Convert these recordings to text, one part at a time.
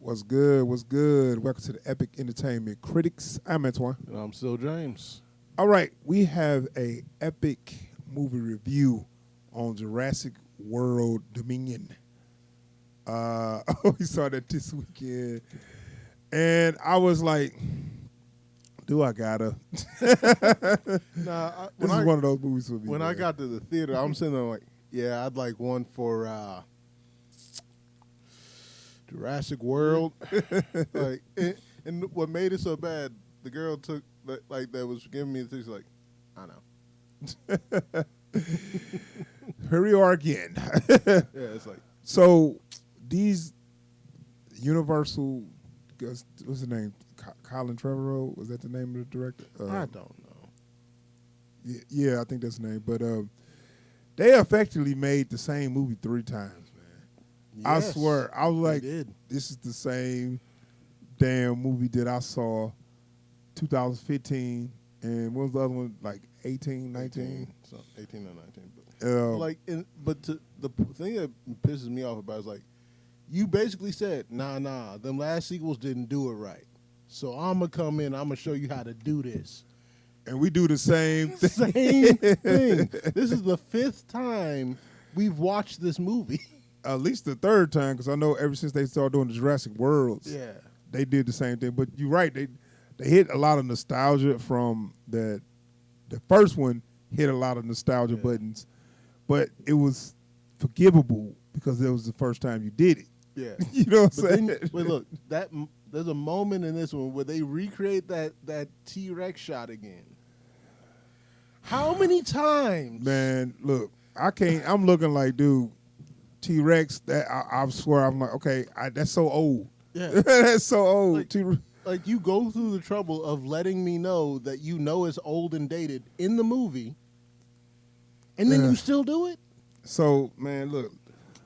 What's good? What's good? Welcome to the Epic Entertainment Critics. I'm Antoine. And I'm still James. All right, we have a epic movie review on Jurassic World Dominion. We saw that this weekend, and I was like, "Do I gotta?" Nah, This is one of those movies for me. When man. I got to the theater, I'm sitting there like, yeah, I'd like one for Jurassic World. Like, and what made it so bad, the girl took like that was giving me the things like, I know. Here we are again. Yeah, it's like So these Universal, what's the name? Colin Trevorrow, was that the name of the director? I don't know. Yeah, I think that's the name. But they effectively made the same movie 3 times, man. I Yes, swear, I was like, did. this is the same damn movie that I saw 2015, and what was the other one, like 18, 19? So 18 or 19. But the thing that pisses me off about is like, you basically said, nah, them last sequels didn't do it right. So I'm going to come in, I'm going to show you how to do this. And we do the same thing. Same thing. This is the 5th time we've watched this movie. At least the 3rd time, because I know ever since they started doing the Jurassic Worlds, Yeah. they did the same thing. But you're right, they hit a lot of nostalgia from the first one, hit a lot of nostalgia buttons, but it was forgivable because it was the first time you did it. Yeah. You know what I'm But saying? then, wait, look, there's a moment in this one where they recreate that T-Rex shot again. How many times? Man, look, I can't. I'm looking like, dude, T-Rex. That I swear, I'm like, okay, that's so old. Yeah. That's so old. Like- Like, you go through the trouble of letting me know that you know it's old and dated in the movie, and then you still do it? So, man, look,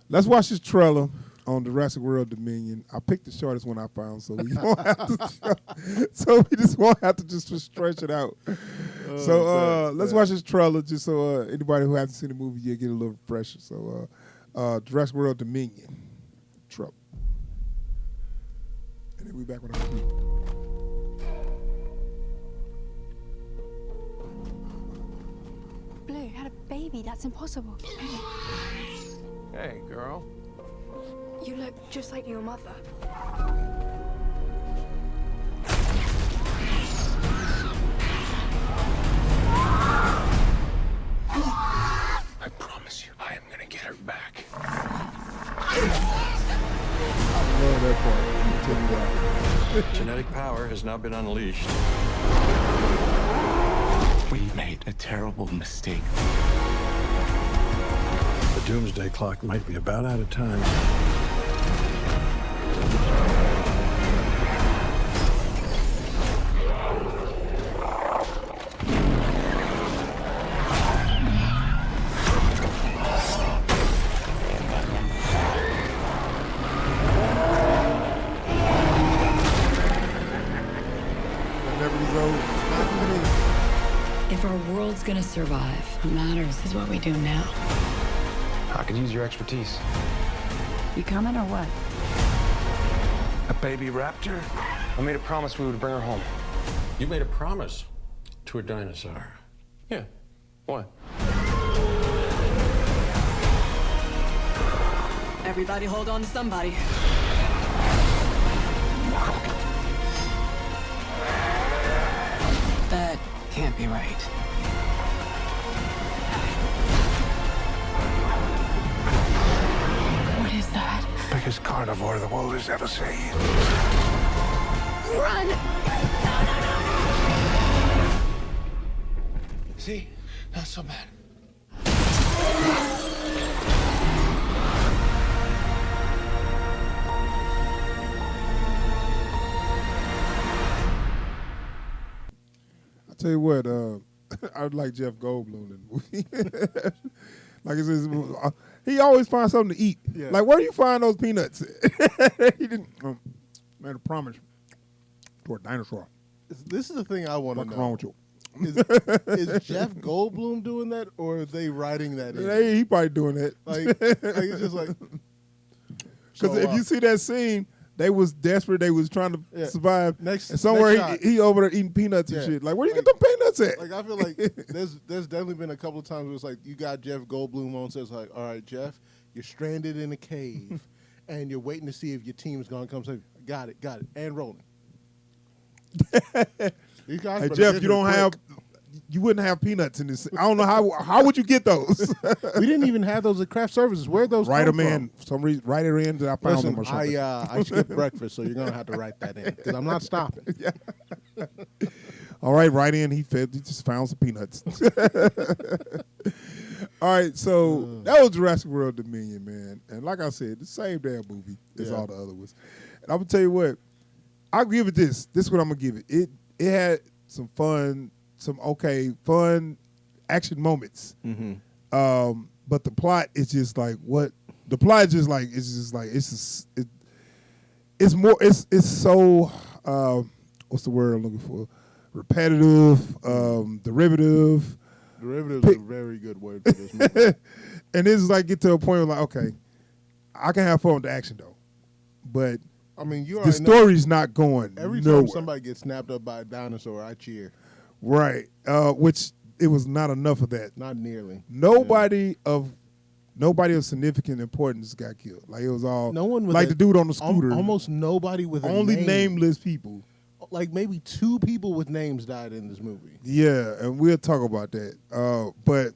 let's watch this trailer on Jurassic World Dominion. I picked the shortest one I found, so we won't have to. We just won't have to just stretch it out. Let's watch this trailer just so anybody who hasn't seen the movie yet get a little fresher. So, Jurassic World Dominion, trailer, and then we back with our review. Blue had a baby. That's impossible. Hey, girl. You look just like your mother. I promise you, I am gonna get her back. I love that part. I'll tell you why. Genetic power has now been unleashed. We made a terrible mistake. The doomsday clock might be about out of time. If our world's gonna survive, what matters is what we do now. I could use your expertise. You coming or what? A baby raptor? I made a promise we would bring her home. You made a promise to a dinosaur. Yeah. What? Everybody hold on to somebody. That can't be right. What is that? Biggest carnivore the world has ever seen. Run! See? Not so bad. I tell you what, I'd like Jeff Goldblum in the movie. Like it says, he always finds something to eat. Yeah. Like, where do you find those peanuts? He didn't made a promise to a dinosaur. This is the thing I want to What's know. wrong with you? Is Jeff Goldblum doing that, or are they writing that in? He probably doing that. Like it's just like... Because So, if you see that scene, They was desperate. They was trying to survive. And somewhere next he over there eating peanuts and shit. Like, where do you get them peanuts at? Like, I feel like there's definitely been a couple of times where it's like you got Jeff Goldblum on, says like, all right, Jeff, you're stranded in a cave, and you're waiting to see if your team's gonna come save you. Got it, and rolling. These guys, hey Jeff, you wouldn't have peanuts in this. I don't know how would you get those? We didn't even have those at craft services. Where'd those write come them from? in. For some reason, write it in that I found them or something. I skipped breakfast, so you're gonna have to write that in because I'm not stopping. Yeah. All right, write in. He just found some peanuts. All right, so that was Jurassic World Dominion, man. And like I said, the same damn movie as all the other ones. And I'm gonna tell you what, I'll give it this. This is what I'm gonna give it. It had some fun action moments. Mm-hmm. But the plot is just like what the plot is just like. It's so what's the word I'm looking for? Repetitive, derivative. Derivative is a very good word for this movie. And it's like get to a point where like, okay, I can have fun with the action though, but I mean, the story's not going every nowhere. time somebody gets snapped up by a dinosaur, I cheer. Right, which it was not enough of that. Not nearly. Nobody of significant importance got killed. Like it was all no one with like the dude on the scooter. Almost nobody with only a name. nameless people. Like maybe 2 people with names died in this movie. Yeah, and we'll talk about that. But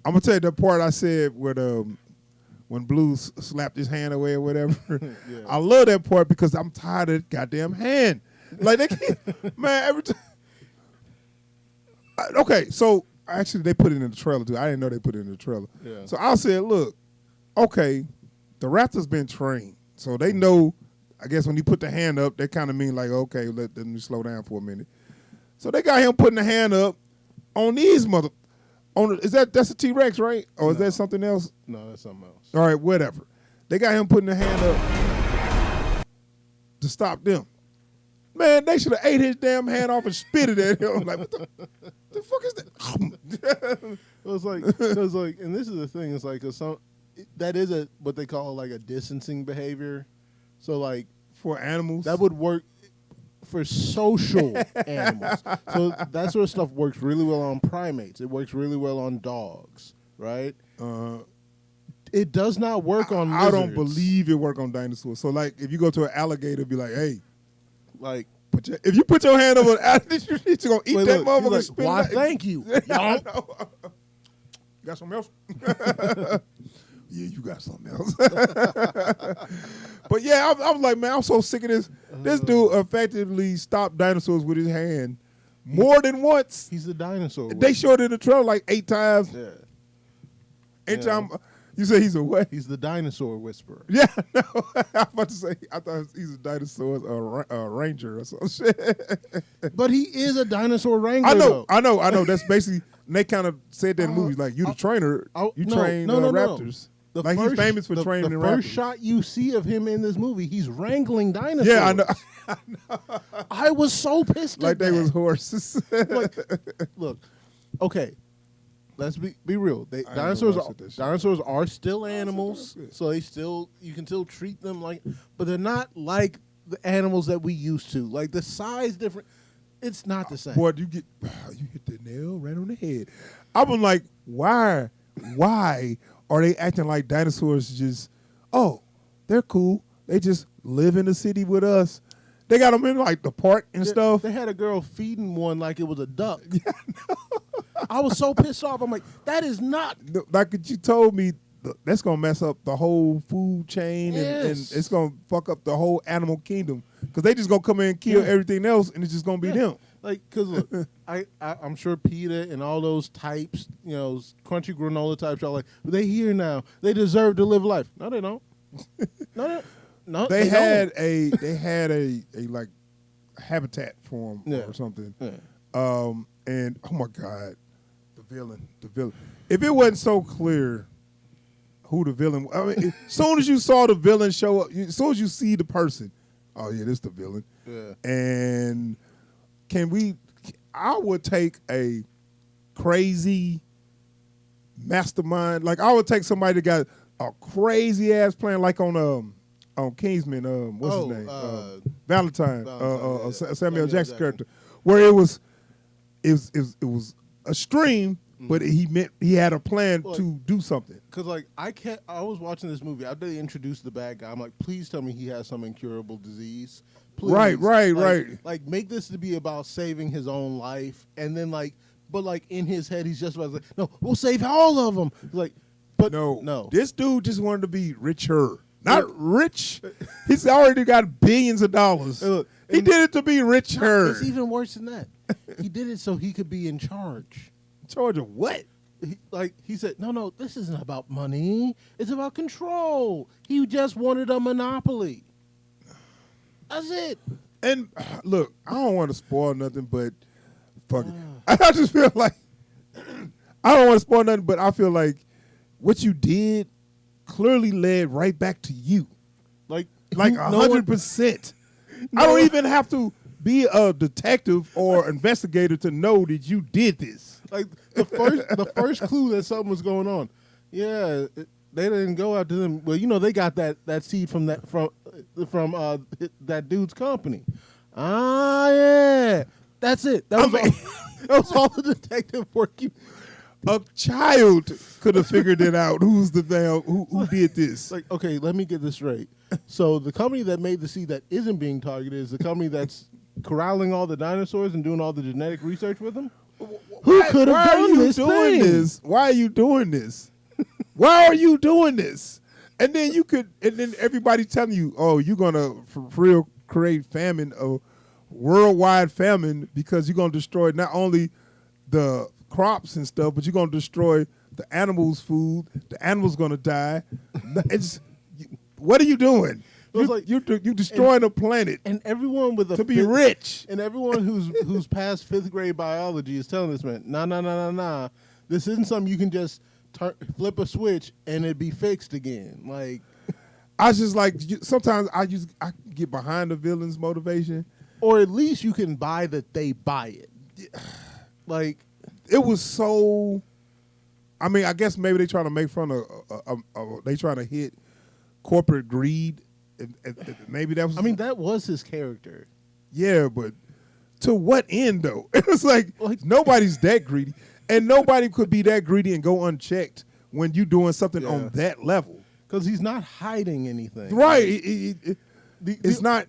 I'm gonna tell you the part I said when Blue slapped his hand away or whatever. Yeah. I love that part because I'm tired of that goddamn hand. Like they can't, man, every time. Okay, so actually they put it in the trailer too. I didn't know they put it in the trailer. Yeah. So I said, look, okay, the raptor's been trained, so they know. I guess when he put the hand up, they kind of mean like, okay, let me slow down for a minute. So they got him putting the hand up on these that's a T-Rex, right? Or is that something else? No, that's something else. All right, whatever. They got him putting the hand up to stop them. Man, they should have ate his damn hand off and spit it at him. Like, what the fuck is that? It was like, and this is the thing. It's like that is what they call like a distancing behavior. So like for animals, that would work for social animals. So that sort of stuff works really well on primates. It works really well on dogs, right? It does not work on lizards. I don't believe it work on dinosaurs. So like if you go to an alligator, be like, hey, like if you put your hand over an alligator, you're gonna eat that motherfucker. Like, spit why? It Thank you. You got something else? Yeah, you got something else. But yeah, I was like, man, I'm so sick of this. This dude effectively stopped dinosaurs with his hand more than once. He's the dinosaur. They showed it in the trailer like 8 times. Yeah. 8 times. You say he's a what? He's the dinosaur whisperer. Yeah, no. I was about to say, I thought he's a dinosaur a ranger or some shit. But he is a dinosaur wrangler. I know. That's basically, and they kind of said that in movies, like, you the trainer, you train raptors. Like he's famous for training the raptors. first shot you see of him in this movie, he's wrangling dinosaurs. Yeah, I know. I was so pissed like at they that. was horses. Look, okay, let's be real. Dinosaurs are still animals, so you can still treat them like, but they're not like the animals that we used to. Like the size different. It's not the same. Boy, you hit the nail right on the head. I was like, why are they acting like dinosaurs just, they're cool. They just live in the city with us. They got them in like the park and stuff. They had a girl feeding one like it was a duck. Yeah, I was so pissed off. I'm like, that is not. Like you told me, that's going to mess up the whole food chain and it's going to fuck up the whole animal kingdom. Because they just going to come in and kill everything else and it's just going to be them. Like, because look, I'm sure PETA and all those types, crunchy granola types are like, they here now. They deserve to live life. No, they don't. No, they had a like habitat for them or something. Yeah. And oh my God, the villain. If it wasn't so clear who the villain, I mean, as soon as you saw the villain show up, as soon as you see the person, oh yeah, this the villain. Yeah. And I would take a crazy mastermind. Like I would take somebody that got a crazy ass plan, like on on Kingsman. What's his name? Valentine. Samuel Samuel Jackson Jackson. character, where it was a stream, but he had a plan to do something. Because like I was watching this movie after they introduced the bad guy. I'm like, please tell me he has some incurable disease. Please. Right. Like make this to be about saving his own life, and then but in his head he's just about to say, no, we'll save all of them. Like, but no. This dude just wanted to be richer, not rich. He's already got billions of dollars. He did it to be richer. It's even worse than that. He did it so he could be in charge. In charge of what? He said, no, this isn't about money. It's about control. He just wanted a monopoly. That's it. And look, I don't want to spoil nothing, but fuck it. I just feel like I don't want to spoil nothing, but I feel like what you did clearly led right back to you. Like 100%. I don't even have to be a detective or investigator to know that you did this. Like the first clue that something was going on. Yeah, they didn't go after them. Well, they got that seed from that dude's company. Ah, yeah, that's it. That was all the detective work. A child could have figured it out. Who did this? Like, okay, let me get this straight. So the company that made the seed that isn't being targeted is the company that's corralling all the dinosaurs and doing all the genetic research with them. Who could have done this thing? Why are you doing this? Why are you doing this? And then everybody telling you, oh, you're gonna for real create famine, a worldwide famine, because you're gonna destroy not only the crops and stuff, but you're gonna destroy the animals' food. The animals gonna die. What are you doing? You're destroying a planet, and everyone with be rich, and everyone who's past 5th grade biology is telling this man, nah. This isn't something you can just flip a switch and it be fixed again. Like, I just sometimes I get behind the villain's motivation, or at least you can buy that they buy it. Like, it was so. I mean, I guess maybe they trying to make fun of they trying to hit corporate greed. And maybe that was. I mean, that was his character. Yeah, but to what end though? It was like nobody's that greedy, and nobody could be that greedy and go unchecked when you doing something on that level. Because he's not hiding anything. Right? It's not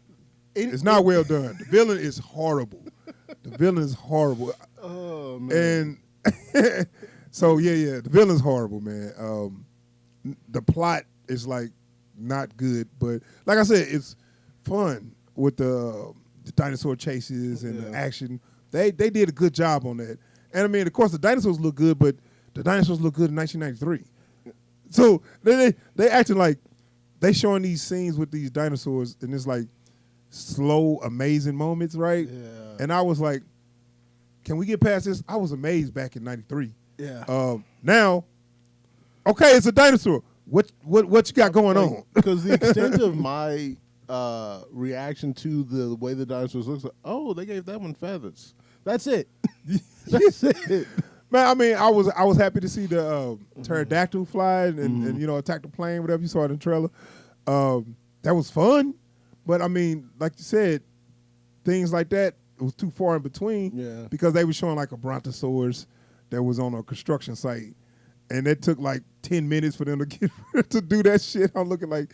well done. The villain is horrible. The villain is horrible. Oh man. And so the villain's horrible, man. The plot is not good, but like I said, it's fun with the dinosaur chases and the action. They did a good job on that. And I mean, of course, the dinosaurs look good, but the dinosaurs look good in 1993. So they acting like they showing these scenes with these dinosaurs, and it's like slow, amazing moments, right? Yeah. And I was like, can we get past this? I was amazed back in 93. Yeah. Now, okay, it's a dinosaur. What you got going on? Because the extent of my reaction to the way the dinosaurs looks, they gave that one feathers. That's it. That's it. Man, I mean, I was happy to see the pterodactyl fly and attack the plane, whatever you saw in the trailer. That was fun, but I mean, like you said, things like that, it was too far in between. Yeah. Because they were showing a brontosaurus that was on a construction site. And it took 10 minutes for them to get to do that shit. I'm looking like,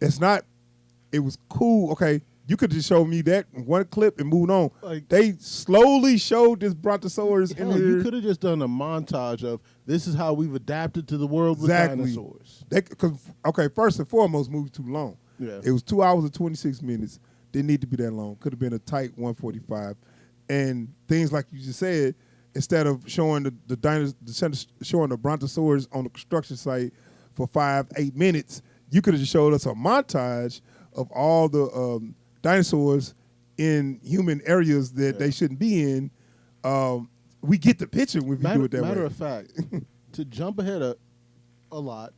it was cool. Okay, you could just show me that one clip and move on. They slowly showed this brontosaurus in here. You could have just done a montage of this is how we've adapted to the world with dinosaurs. First and foremost, movie too long. Yeah. It was 2 hours and 26 minutes. Didn't need to be that long. Could have been a tight 145. And things like you just said, instead of showing showing the brontosaurus on the construction site for 5-8 minutes, you could have just showed us a montage of all the dinosaurs in human areas that they shouldn't be in. We get the picture if you do it that way. Matter of fact, to jump ahead a lot,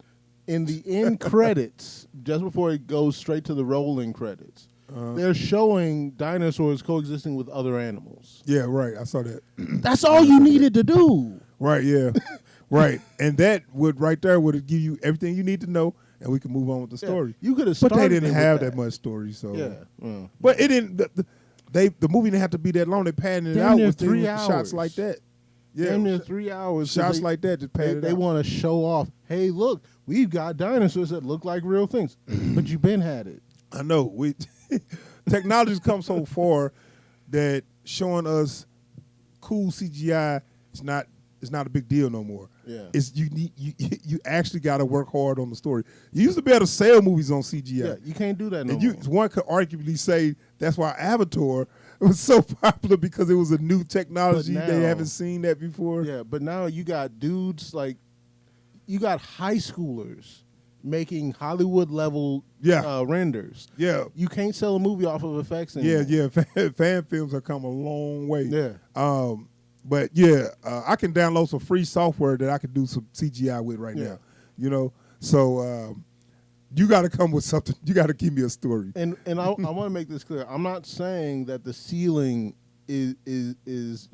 in the end credits, just before it goes straight to the rolling credits, they're showing dinosaurs coexisting with other animals. Yeah, right. I saw that. That's all you needed to do. Right, yeah. Right. And that would give you everything you need to know, and we can move on with the story. You could have But started they didn't it have with that much story, so Yeah. But it didn't. The movie didn't have to be that long. They padded it Damn out near with 3 shots hours. like that. Yeah, Damn near 3 hours. shots like that just padded They out. want to show off. Hey, look, we've got dinosaurs that look like real things, but you been had it. I know we technology's come so far that showing us cool CGI is not a big deal no more. Yeah. It's you actually got to work hard on the story. You used to be able to sell movies on CGI. Yeah, you can't do that no And more. one could arguably say that's why Avatar was so popular because it was a new technology. But They now- haven't seen that before. Yeah, but now you got dudes like, you got high schoolers making Hollywood level renders. Yeah. You can't sell a movie off of effects anymore. Yeah. Fan films have come a long way. Yeah. But yeah, I can download some free software that I can do some CGI with right now. You know, so you got to come with something. You got to give me a story. And I want to make this clear. I'm not saying that the ceiling is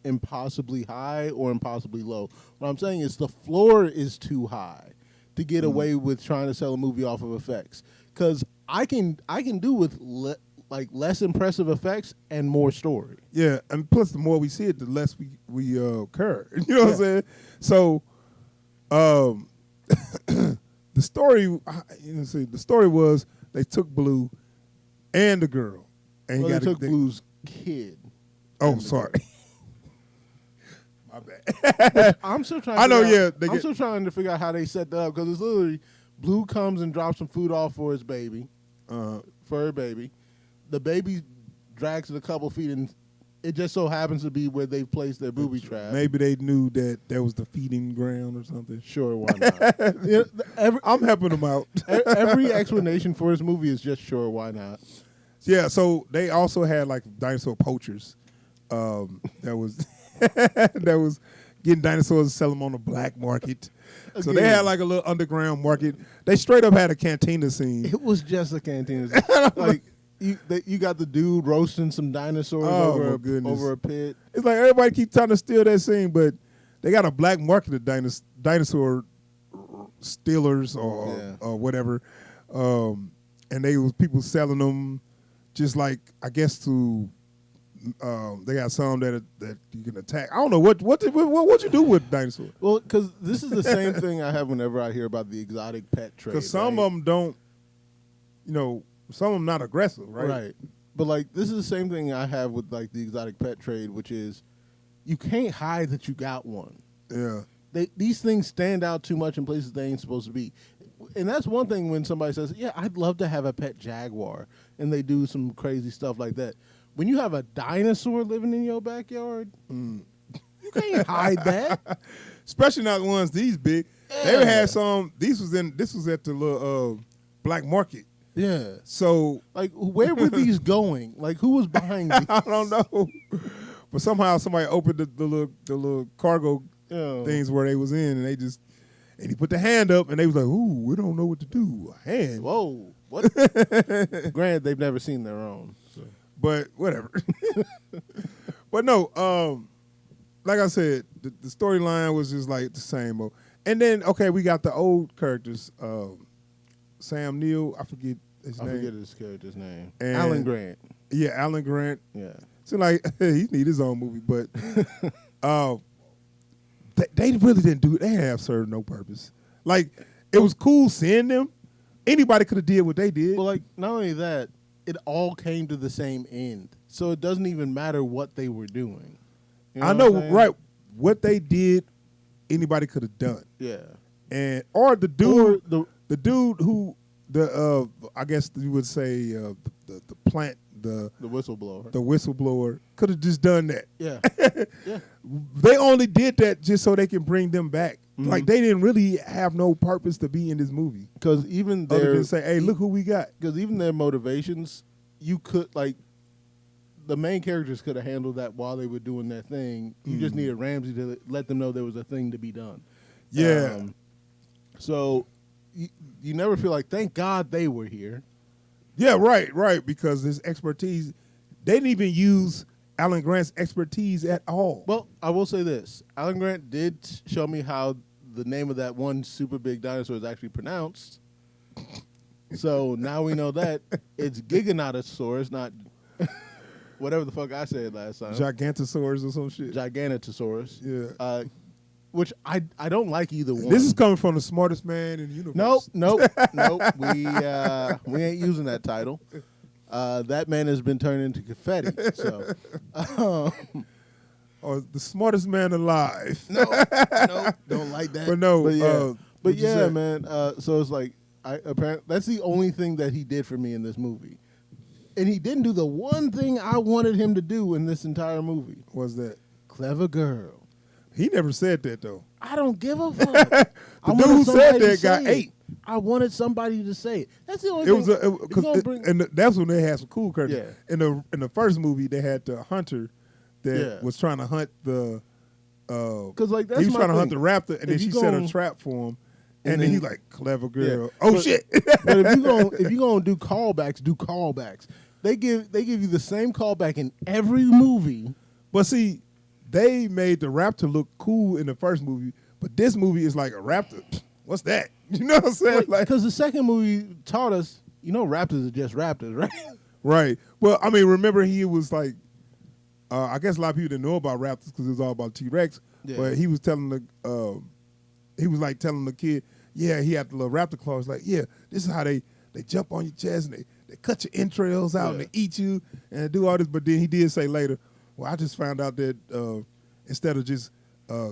impossibly high or impossibly low. What I'm saying is the floor is too high to get away with trying to sell a movie off of effects. Because I can do with less impressive effects and more story. Yeah, and plus the more we see it, the less we care. You know what I'm saying? So, the story, the story was they took Blue and the girl, and Well, they took Blue's kid. Oh, sorry. My bad. I'm still trying. I know. I'm still trying to figure out how they set that up because it's literally Blue comes and drops some food off for his baby, for her baby. The baby drags it a couple feet, and it just so happens to be where they placed their booby trap. Maybe they knew that there was the feeding ground or something. Sure, why not? I'm helping them out. Every explanation for this movie is just sure, why not? Yeah, so they also had like dinosaur poachers. That was that was getting dinosaurs and selling them on the black market. So they had like a little underground market. They straight up had a cantina scene. It was just a cantina. Like you got the dude roasting some dinosaurs over a pit. It's like everybody keep trying to steal that scene, but they got a black market of dinosaur stealers or whatever. And they was people selling them just like, I guess to they got some that you can attack. I don't know what you do with dinosaurs. Well, because this is the same thing I have whenever I hear about the exotic pet trade. Because some of them don't, some of them not aggressive, right? Right. But like this is the same thing I have with like the exotic pet trade, which is you can't hide that you got one. Yeah. These things stand out too much in places they ain't supposed to be. And that's one thing when somebody says, yeah, I'd love to have a pet jaguar, and they do some crazy stuff like that. When you have a dinosaur living in your backyard, you can't hide that. Especially not ones these big. Yeah. They had some. This was at the little black market. Yeah. So like, where were these going? Like, who was behind these? I don't know. But somehow somebody opened the little cargo things where they was in, and he put the hand up, and they was like, "Ooh, we don't know what to do." A hand. Whoa. What? Granted, they've never seen their own. So. But whatever. But no, like I said, the storyline was just like the same old. And then, okay, we got the old characters. Sam Neill, I forget his name. I forget his character's name. And Alan Grant. Yeah, Alan Grant. Yeah. Seemed like he need his own movie, but they really didn't do it. They have served no purpose. Like, it was cool seeing them. Anybody could have did what they did. Well, like, not only that, it all came to the same end. So it doesn't even matter what they were doing. You I know, what I'm saying? right? What they did, anybody could have done. Yeah. And or the dude, Or the dude who I guess you would say the plant the whistleblower. The whistleblower could have just done that. Yeah. Yeah. They only did that just so they can bring them back. Mm-hmm. Like, they didn't really have no purpose to be in this movie. Because even other than say, hey, look who we got. Because even their motivations, you could, like, the main characters could have handled that while they were doing their thing. You just needed Ramsey to let them know there was a thing to be done. Yeah. So you never feel like, thank God they were here. Yeah, right. Because his expertise, they didn't even use Alan Grant's expertise at all. Well, I will say this. Alan Grant did show me how the name of that one super big dinosaur is actually pronounced. So now we know that it's Giganotosaurus, not whatever the fuck I said last time. Gigantosaurus or some shit. Giganotosaurus. Yeah. Which I don't like either one. This is coming from the smartest man in the universe. Nope. We ain't using that title. That man has been turned into confetti. So, or the smartest man alive. no, don't like that. But no, but yeah, man. So it's like apparently that's the only thing that he did for me in this movie, and he didn't do the one thing I wanted him to do in this entire movie. What's that? Clever girl. He never said that though. I don't give a fuck. The dude who said that got 8. I wanted somebody to say it. That's the only It thing. was that's when they had some cool curtains. Yeah. In the first movie, they had the hunter that was trying to hunt the. Because like that's he was my trying to thing. hunt the raptor, and then she set a trap for him, and then he's like, "Clever girl." Yeah. Oh but, shit! But if you gonna do callbacks, do callbacks. They give you the same callback in every movie. But see, they made the raptor look cool in the first movie, but this movie is like a raptor. What's that? You know what I'm saying? Because the second movie taught us, raptors are just raptors, right? Right. Well, I mean, remember he was like, I guess a lot of people didn't know about raptors because it was all about T-Rex. Yeah. But he was telling telling the kid, yeah, he had the little raptor claws. Like, yeah, this is how they jump on your chest and they cut your entrails out and they eat you and they do all this. But then he did say later, well, I just found out that instead of just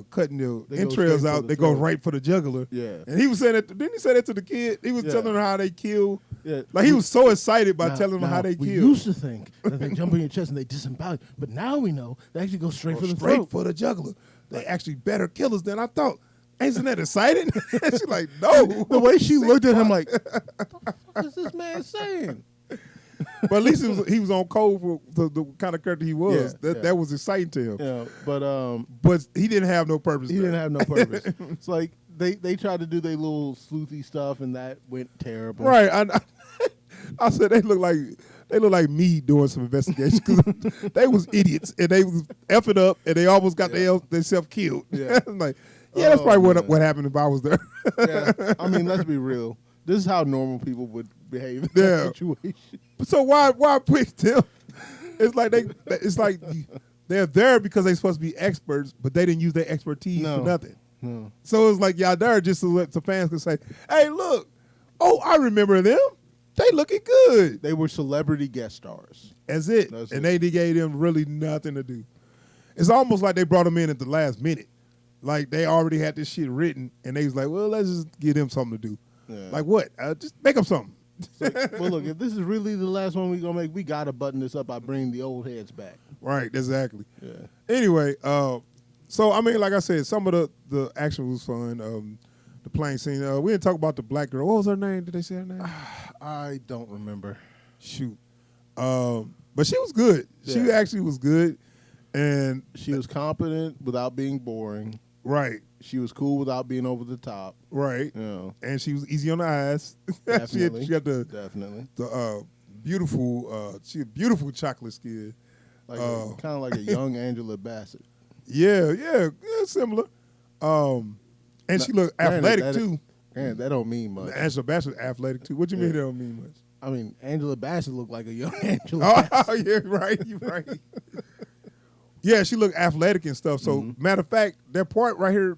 cutting your entrails out, they go right for the jugular. Yeah. And he was saying that, didn't he say that to the kid? He was telling him how they kill. Yeah. Like he was so excited by telling them how they we kill. We used to think that they jump on your chest and they disembowel, but now we know they actually go straight for the throat. For the jugular. They actually better killers than I thought. Ain't that exciting? She's like, no. The way she looked at him like, what the fuck is this man saying? But at least he was on code for the kind of character he was. That was exciting to him. Yeah, but he didn't have no purpose. He didn't have no purpose. It's like they tried to do their little sleuthy stuff and that went terrible. Right. I said they look like me doing some investigation because they was idiots and they was effing up and they almost got themselves killed. Yeah. Like, that's probably what happened if I was there. Yeah. I mean, let's be real. This is how normal people would behave in that situation. So why pick them? It's like they're there because they're supposed to be experts, but they didn't use their expertise for nothing. No. So it's like y'all there just so let the fans can say, "Hey, look, I remember them. They looking good." They were celebrity guest stars. That's it. They gave them really nothing to do. It's almost like they brought them in at the last minute. Like they already had this shit written, and they was like, "Well, let's just give them something to do." Yeah. Like what? Just make up something. Well, look, if this is really the last one we're going to make, we got to button this up by bringing the old heads back. Right, exactly. Yeah. Anyway, so, I mean, like I said, some of the action was fun. The plane scene. We didn't talk about the black girl. What was her name? Did they say her name? I don't remember. Shoot. But she was good. Yeah. She actually was good. And she was competent without being boring. Right. She was cool without being over the top. Right. Yeah. And she was easy on the eyes. Definitely. she had the beautiful chocolate skin. Like kind of like a young Angela Bassett. Yeah, similar. And she looked athletic too. Man, that don't mean much. Angela Bassett athletic too. What you mean that don't mean much? I mean, Angela Bassett looked like a young Angela Bassett. Oh, yeah, right. You're right. Yeah, she looked athletic and stuff. So, matter of fact, that part right here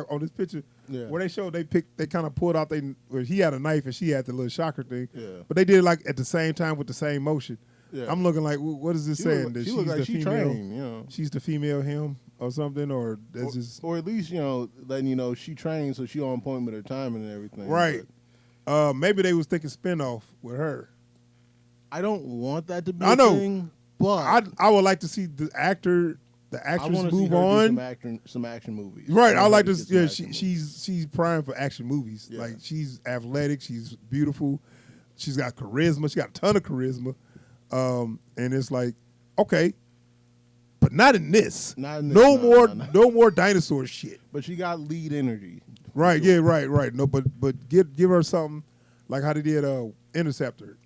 on this picture, where they showed they kind of pulled out where he had a knife and she had the little shocker thing. Yeah. But they did it like at the same time with the same motion. Yeah. I'm looking like, what is this saying? She looked like she trained, She's the female him or something, or that's just... Or at least, letting you know she trained so she on point with her timing and everything. Right. Maybe they was thinking spinoff with her. I don't want that to be a thing. But I would like to see the actress move on. Some action movies. Right. I like to. Yeah, she's primed for action movies. Yeah. Like she's athletic. She's beautiful. She's got charisma. She got a ton of charisma. And it's like, okay, but not in this. Not in this. No more dinosaur shit. But she got lead energy. Right. Yeah. Right. No, but give her something like how they did Interceptor,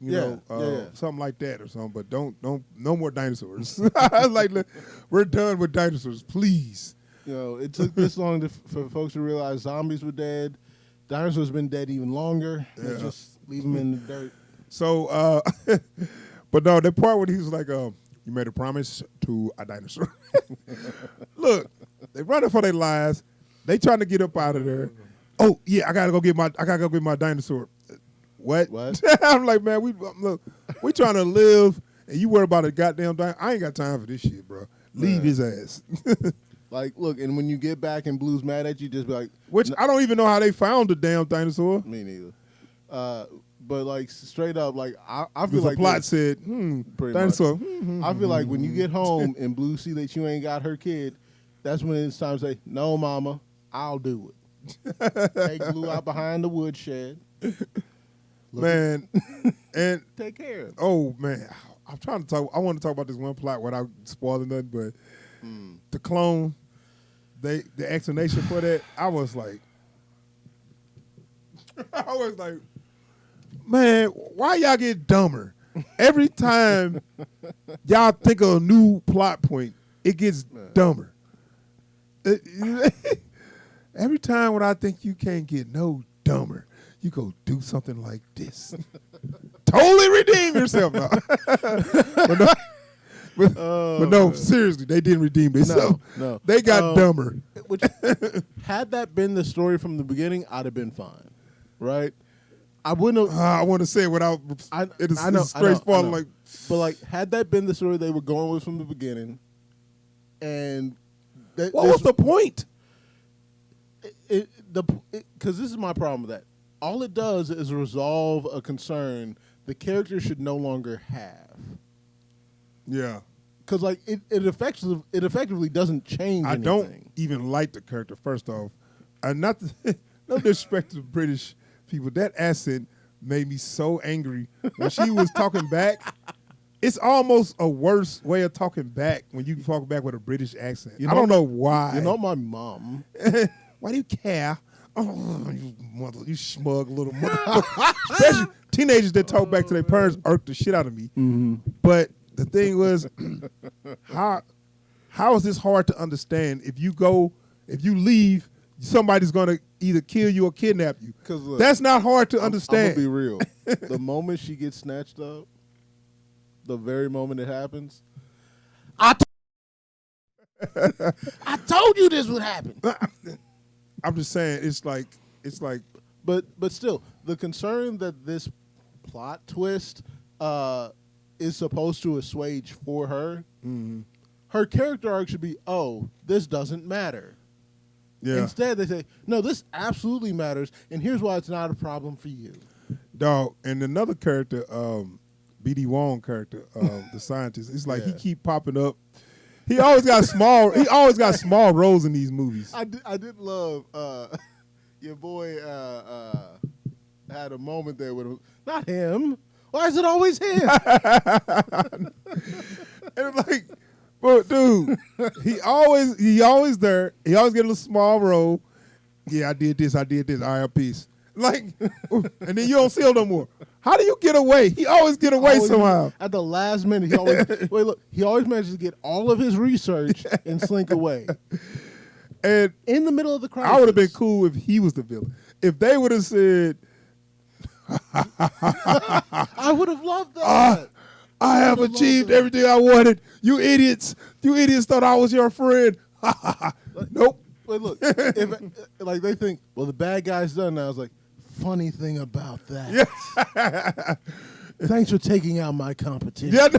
something like that or something. But no more dinosaurs. Like, we're done with dinosaurs, please. It took this long for folks to realize zombies were dead. Dinosaurs been dead even longer. Yeah. Leave him in the dirt. So, but no, the part when he was like, you made a promise to a dinosaur. Look, they running for their lives. They trying to get up out of there. Oh yeah, I gotta go get my dinosaur. What? I'm like, man, we trying to live, and you worry about a goddamn dinosaur. I ain't got time for this shit, bro. Leave his ass. Like, look, and when you get back and Blue's mad at you, just be like, Which I don't even know how they found the damn dinosaur. me neither. But like straight up, like I feel Because like the plot said, pretty dinosaur. I feel like when you get home and Blue see that you ain't got her kid, that's when it's time to say, no, mama, I'll do it. Take Blue out behind the woodshed. Man, and Take care of it. oh man, I'm trying to talk. I want to talk about this one plot without spoiling nothing, but the clone, the explanation for that, I was like, man, why y'all get dumber every time y'all think of a new plot point? It gets dumber. Every time when I think you can't get no dumber, you go do something like this. Totally redeem yourself now. But no, seriously, they didn't redeem themselves. No. They got dumber. Which, had that been the story from the beginning, I'd have been fine, right? I wouldn't have. I want to say it without it is I know, straight spoiler. I know. Like, But like, had that been the story they were going with from the beginning, and what was the point? Because this is my problem with that. All it does is resolve a concern the character should no longer have. Yeah. Because like it effectively doesn't change. I anything. don't even like the character. First off, not no disrespect to the British people. That accent made me so angry when she was talking back. It's almost a worse way of talking back when you talk back with a British accent. I don't know why. You know my mom. Why do you care? Oh, you smug little motherfucker. Especially teenagers that talk back to their parents irk the shit out of me. Mm-hmm. But the thing was, how is this hard to understand? If you leave, somebody's gonna either kill you or kidnap you. Look, that's not hard to understand. I'm gonna be real. The moment she gets snatched up, the very moment it happens, I told you this would happen. I'm just saying, it's like. But still, the concern that this plot twist is supposed to assuage for her, her character arc should be, oh, this doesn't matter. Yeah. Instead, they say, no, this absolutely matters, and here's why it's not a problem for you. Dog, and another character, B.D. Wong character, the scientist, it's like he keep popping up. He always got small roles in these movies. I did love your boy had a moment there with him. Not him. Why is it always him? And like, but dude, he always there. He always get a little small role. Yeah, I did this. All right, peace. Like, and then you don't see him no more. How do you get away? He always get away somehow. At the last minute, he always manages to get all of his research and slink away. And in the middle of the crisis. I would have been cool if he was the villain. If they would have said, I would have loved that. I have achieved everything I wanted. You idiots thought I was your friend. Nope. Wait, look. If like they think, well, the bad guy's done now. I was like, funny thing about that. Yeah. Thanks for taking out my competition. Yeah.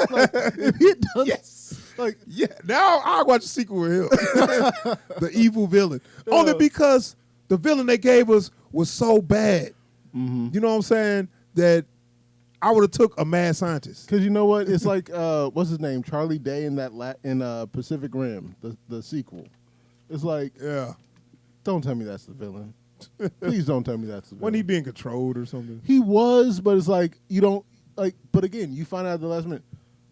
Like, if he had done, now I'll watch a sequel with him. The evil villain. Only because the villain they gave us was so bad. Mm-hmm. You know what I'm saying? That I would have took a mad scientist. Because you know what? It's like, what's his name? Charlie Day in Pacific Rim, the sequel. It's like, don't tell me that's the villain. Please don't tell me that's the villain. Wasn't he being controlled or something? He was, but it's like, you don't, like, but again, you find out at the last minute,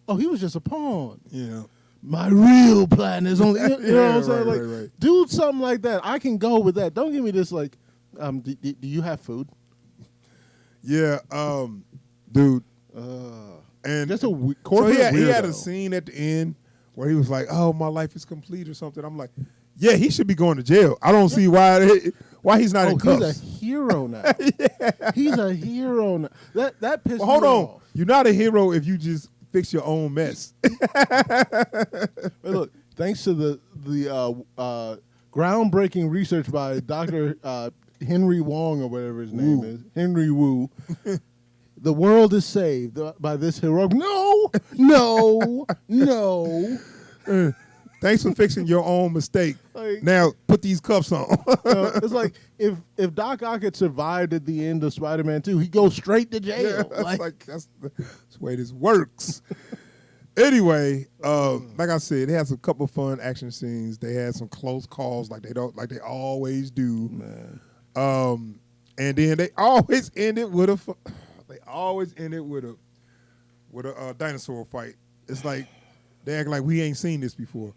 oh, he was just a pawn. Yeah. My real plan is only, you know what I'm saying? Like, right. do something like that. I can go with that. Don't give me this, like, do you have food? Yeah, dude. And just a so he had a scene at the end where he was like, "Oh, my life is complete" or something. I'm like, Yeah, he should be going to jail. I don't see why he's not in cuffs. He's a hero now. He's a hero now. That pissed Hold me on. off. You're not a hero if you just fix your own mess. But look, thanks to the groundbreaking research by Dr. Henry Wong or whatever his name is, Henry Wu, the world is saved by this heroic. No. Thanks for fixing your own mistake. Like- Now put these cuffs on. It's like if Doc Ock had survived at the end of Spider-Man 2, he'd go straight to jail. That's the way this works. Anyway, like I said, it has a couple fun action scenes. They had some close calls, like they always do. Man. And then they always ended with a dinosaur fight. It's like they act like we ain't seen this before.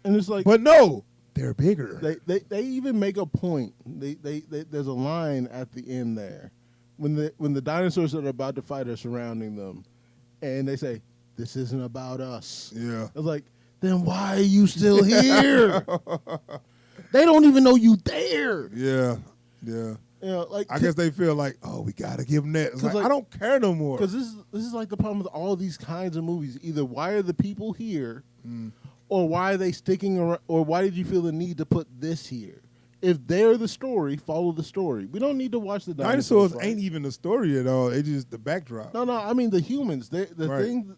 And it's like, But no, they're bigger. They even make a point. There's a line at the end there when the dinosaurs that are about to fight are surrounding them, and they say, "This isn't about us." Yeah. I was like, then why are you still here? They don't even know you there. Yeah. Like I guess they feel like, oh, we gotta give them that. It's like, like- I don't care no more. because this is like the problem with all these kinds of movies. Either why are the people here, or why are they sticking around, or why did you feel the need to put this here? If they're the story, follow the story. We don't need to watch the Dinosaurs fight. ain't even the story at all. It's just the backdrop. No, I mean the humans. The Right. thing,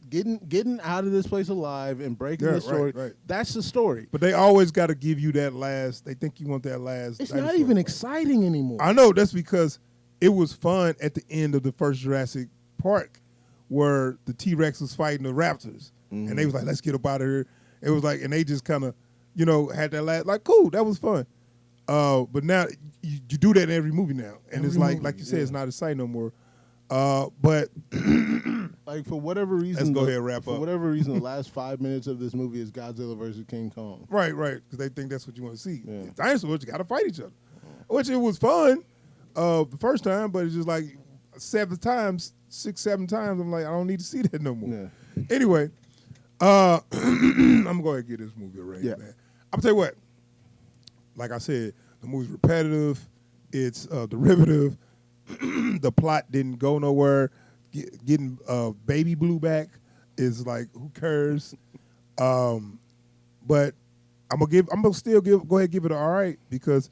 getting out of this place alive and breaking the story. right. That's the story. But they always got to give you that last. They think you want that last. It's dinosaur not even fight. exciting anymore. I know that's because it was fun at the end of the first Jurassic Park, where the T-Rex was fighting the raptors, and they was like, "Let's get up out of here." It was like, and they just kind of, had that last, like, cool, that was fun. But now you do that in every movie now, and Every it's movie, like you said, yeah. it's not exciting no more. But Like for whatever reason, Let's go ahead and wrap for up. whatever reason, the last 5 minutes of this movie is Godzilla versus King Kong. right, because they think that's what you want to see. Yeah. Dinosaurs, you got to fight each other, which it was fun the first time, but it's just like 6, 7 times. I'm like, I don't need to see that no more. Yeah. Anyway, I'm gonna go ahead and get this movie rated, Yeah. man. I'm tell you what. Like I said, the movie's repetitive. It's derivative. The plot didn't go nowhere. Getting Baby Blue back is like, who cares? But I'm gonna still go ahead and give it an all right because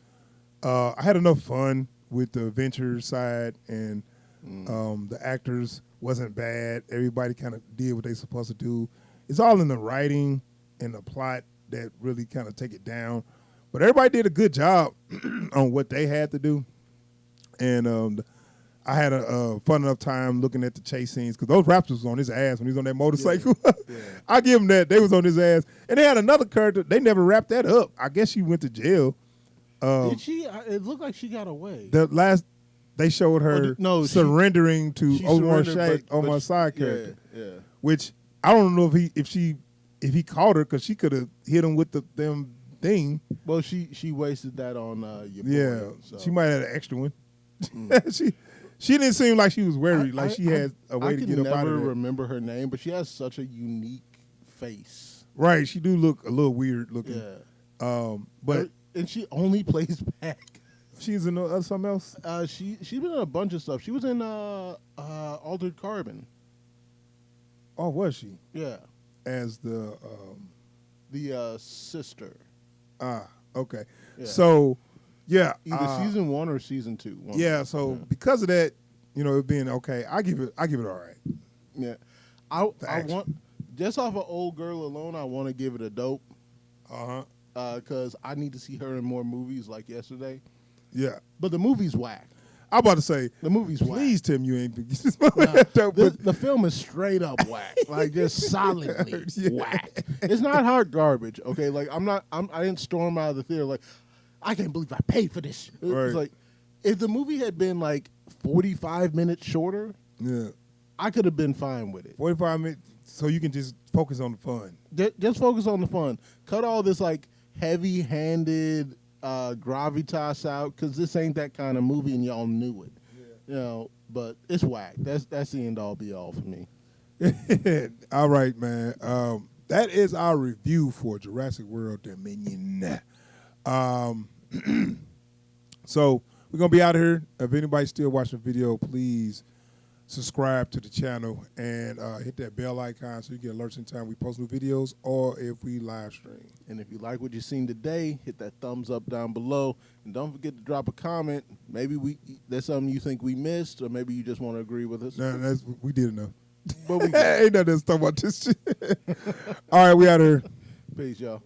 I had enough fun with the adventure side and the actors wasn't bad. Everybody kind of did what they supposed to do. It's all in the writing and the plot that really kind of take it down. But everybody did a good job on what they had to do. And I had a fun enough time looking at the chase scenes because those raptors was on his ass when he was on that motorcycle. Yeah. I give him that. They was on his ass. And they had another character. They never wrapped that up. I guess she went to jail. Did she? It looked like she got away. The last they showed her surrendering to Omar side character. Yeah. Which I don't know if he caught her because she could have hit him with them thing. Well, she wasted that on your boy. Yeah, So. she might have had an extra one. She didn't seem like she was worried. Like she had a way to get up out of I can there. never remember her name, but she has such a unique face. Right, she do look a little weird looking. Yeah. But and she only plays back. she's in something else. She's been in a bunch of stuff. She was in Altered Carbon. Oh, was she Yeah. as the sister. okay. Yeah. So yeah, Either season 1 or season 2. Yeah, so because of that, it being okay, I give it all right. Yeah. I want, just off of Old Girl alone, I want to give it a dope. Because I need to see her in more movies like yesterday. Yeah. But the movie's whack. I'm about to say, The movie's whack. please, Tim, you ain't been The film is straight up whack, like just solidly whack. It's not hard garbage, okay? Like I didn't storm out of the theater like, I can't believe I paid for this. It was like, if the movie had been like 45 minutes shorter, yeah, I could have been fine with it. 45 minutes, so you can just focus on the fun. Just focus on the fun. Cut all this like heavy-handed gravitas out, because this ain't that kind of movie, and y'all knew it. Yeah. But it's whack. That's the end all be all for me. All right, man. that is our review for Jurassic World Dominion. So we're going to be out of here. If anybody's still watching the video, please subscribe to the channel and hit that bell icon so you get alerts anytime we post new videos or if we live stream. And if you like what you've seen today, hit that thumbs up down below. And don't forget to drop a comment. Maybe there's something you think we missed, or maybe you just want to agree with us. No, we did enough. But we Ain't nothing to talk about this shit. All right, we out of here. Peace, y'all.